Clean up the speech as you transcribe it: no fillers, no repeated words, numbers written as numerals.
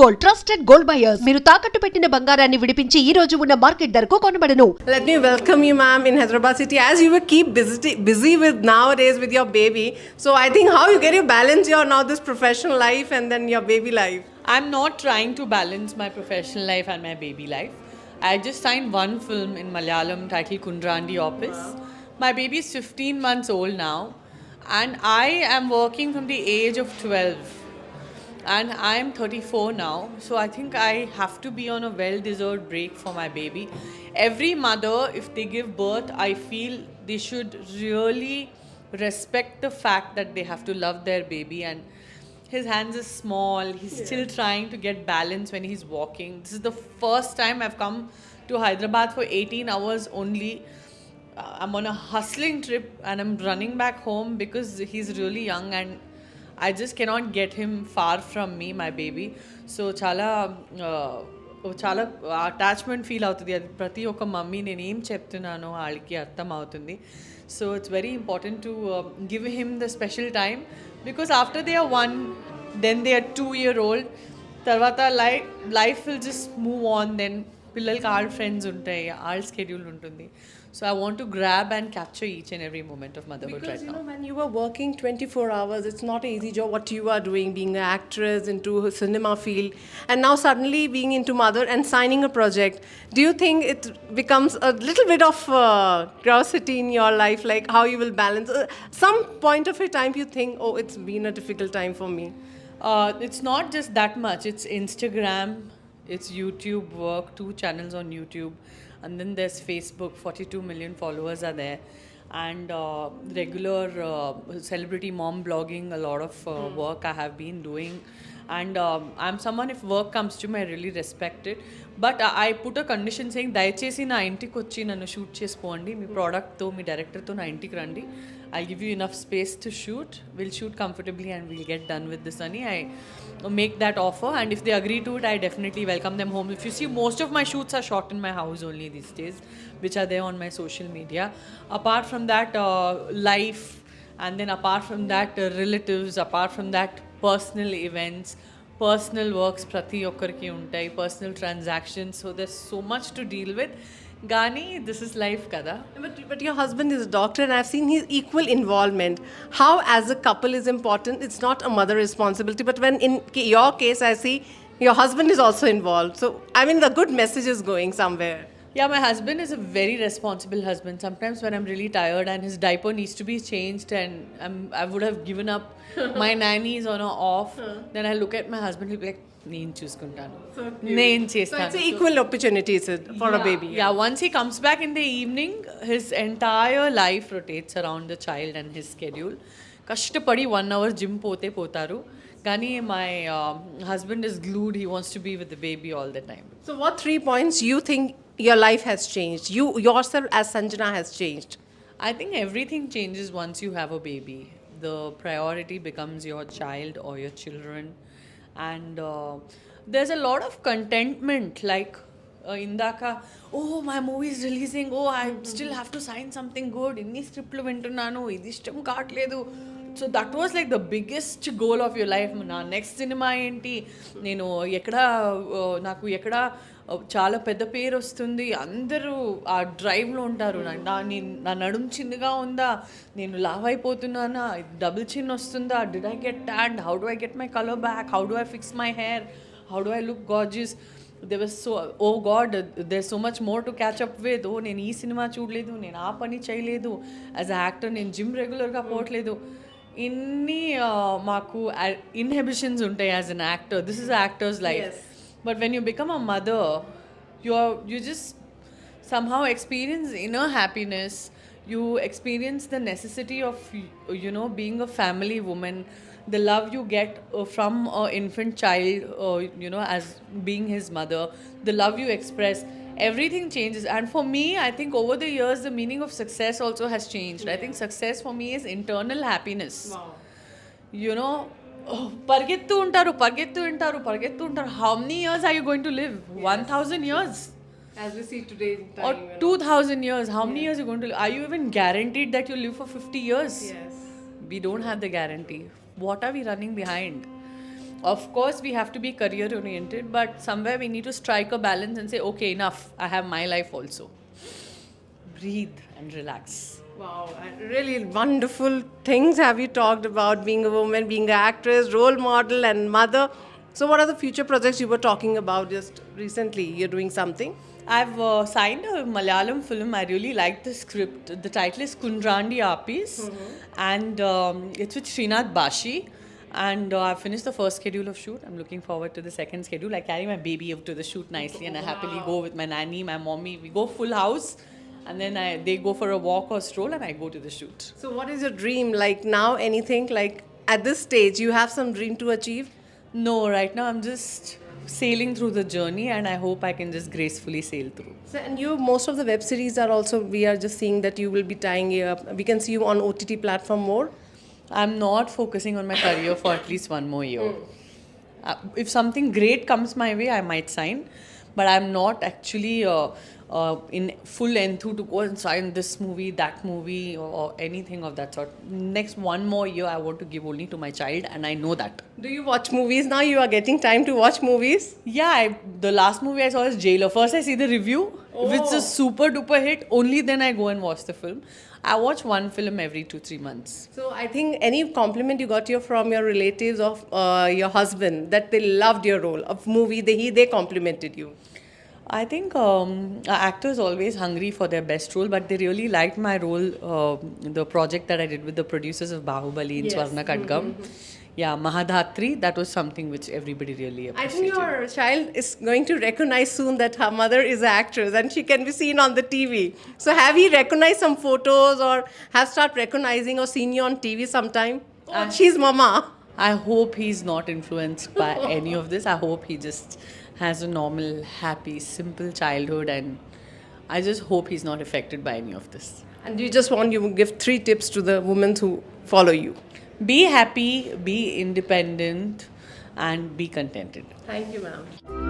Gold trusted gold buyers మీరు తాకట్టు పెట్టిన బంగారాన్ని విడిపించి ఈ రోజు ఉన్న మార్కెట్ ధరకు కొనబడను. Let me welcome you, ma'am, in Hyderabad city. As you were keep busy with nowadays with your baby, so I think how you get to balance your now this professional life and then your baby life. I'm not trying to balance my professional life and my baby life. I just signed one film in Malayalam titled Kundrandi Office. Wow. My baby is 15 months old now, and I am working from the age of 12. And I am 34 now, so I think I have to be on a well-deserved break for my baby. Every mother, if they give birth, I feel they should really respect the fact that they have to love their baby. And his hands are small, he's still trying to get balance when he's walking. This is the first time I've come to Hyderabad for 18 hours only. I'm on a hustling trip and I'm running back home because he's really young and I just cannot get him far from me, my baby. So చాలా attachment feel అవుతుంది. అది ప్రతి ఒక్క mummy నేను ఏం చెప్తున్నానో వాళ్ళకి అర్థం అవుతుంది. So it's very important to give him the special time because after they are 1 then they are 2-year-old తర్వాత life will just move on. Then పిల్లలకి వాళ్ళ ఫ్రెండ్స్ ఉంటాయి, వాళ్ళ స్కెడ్యూల్ ఉంటుంది. So I want to grab and capture each and every moment of motherhood Because, right now. When you were working 24 hours, it's not an easy job what you are doing, being an actress into a cinema field, and now suddenly being into mother and signing a project. Do you think it becomes a little bit of curiosity in your life, like how you will balance? Some point of a time you think, oh, it's been a difficult time for me. It's not just that much. It's Instagram, it's YouTube work, 2 channels on YouTube. And then there's Facebook, 42 million followers are there. And regular celebrity mom blogging, a lot of work I have been doing. And I'm someone, if work comes to me, I really respect it. But I put a condition saying, దయచేసి నా ఇంటికి వచ్చి నన్ను shoot చేసుకోండి, మీ ప్రోడక్ట్తో మీ డైరెక్టర్తో నా ఇంటికి రండి. I'll give you enough space to shoot. We'll shoot comfortably and we'll get done with this, honey. I make that offer, and if they agree to it, I definitely welcome them home. If you see, most of my shoots are shot in my house only these days, which are there on my social media. Apart from that, life, and then apart from that, relatives, apart from that, personal events, personal works, prati okkarki untai, personal transactions. So there's so much to deal with. Gani, this is life kada. But your husband is a doctor and I've seen his equal involvement. How as a couple is important, it's not a mother responsibility, but when in your case I see your husband is also involved. So I mean the good message is going somewhere. Yeah, my husband is a very responsible husband. Sometimes when I'm really tired and his diaper needs to be changed and I would have given up my nannies on or off, then I look at my husband, he'll be like, నేను చూసుకుంటాను, నేను చేస్తాను. So it's equal opportunities for a baby. Yeah, once he comes back in the evening, his entire life rotates around the child and his schedule. కష్టపడి 1 hour gym పోతే పోతారు, కానీ my husband is glued. He wants to be with the baby all the time. So what 3 points you think your life has changed? You yourself as Sanjana has changed? I think everything changes once you have a baby. The priority becomes your child or your children. And there's a lot of contentment, like indaka, oh my movie is releasing, oh I still have to sign something good, inni script lu vintunnanu, idi ishtam kaatledu. So that was like the biggest goal of your life. Na next cinema enti, నేను ఎక్కడ నాకు ఎక్కడ చాలా పెద్ద పేరు వస్తుంది, అందరూ ఆ డ్రైవ్లో ఉంటారు. నా నడుము చిన్నగా ఉందా, నేను లావ్ అయిపోతున్నానా, డబుల్ చిన్ వస్తుందా, did I get tanned, how do I get my colour back, how do I fix my hair, how do I look gorgeous. there was so, oh god, there's so much more to catch up with. Oh, నేను ఈ cinema చూడలేదు, నేను ఆ పని చేయలేదు, as a actor నేను gym రెగ్యులర్గా పోవట్లేదు. ఇన్ని మాకు ఇన్హిబిషన్స్ ఉంటాయి as an actor. This is actors life. But when you become a mother, you just somehow experience inner happiness. You experience the necessity of, being a family woman, the love you get from an infant child, as being his mother, the love you express, everything changes. And for me, I think over the years, the meaning of success also has changed. I think success for me is internal happiness. Wow. పరిగెత్తు ఉంటారు. How many years are you going to live? 1,000 years? As we see today. Or 2,000 years? How many years are you going to live? Are you even guaranteed that you'll live for 50 years? Yes. We don't have the guarantee. What are we running behind? Of course, we have to be career oriented, but somewhere we need to strike a balance and say, okay, enough. I have my life also. Breathe and relax. Wow, and really wonderful things have you talked about being a woman, being an actress, role model, and mother. So, what are the future projects you were talking about just recently? You're doing something? I've signed a Malayalam film. I really like the script. The title is Kundrandi Apis, and it's with Srinath Bashi. And I finished the first schedule of shoot. I'm looking forward to the second schedule. I carry my baby up to the shoot nicely, and I happily go with my nanny, my mommy. We go full house, and then they go for a walk or stroll, and I go to the shoot. So, what is your dream? Like now, anything like at this stage, you have some dream to achieve? No, right now I'm just sailing through the journey, and I hope I can just gracefully sail through. So, and you, most of the web series are also, we are just seeing that you will be tying it up. We can see you on OTT platform more. I'm not focusing on my career for at least one more year. If something great comes my way, I might sign, but I'm not actually in full enthuse to go and sign this movie, that movie, or anything of that sort. Next one more year, I want to give only to my child, and I know that. Do you watch movies now? You are getting time to watch movies? Yeah, the last movie I saw is Jailer. First, I see the review. If it's a super duper hit, only then I go and watch the film. I watch one film every 2-3 months. So I think any compliment you got from your relatives of your husband that they loved your role of movie, they complimented you. I think actors always hungry for their best role, but they really liked my role, the project that I did with the producers of Bahubali in Yes. Swarna Kadgam. Yeah, Mahadhatri, that was something which everybody really I appreciated. think your child is going to recognize soon that her mother is an actress and she can be seen on the TV. So have you recognized some photos or have started recognizing or seen you on TV sometime? Oh, she's mama. I hope he's not influenced by any of this. I hope he just has a normal, happy, simple childhood, and I just hope he's not affected by any of this. And you just want you to give 3 tips to the women who follow you. Be happy, be independent, and be contented. Thank you, ma'am.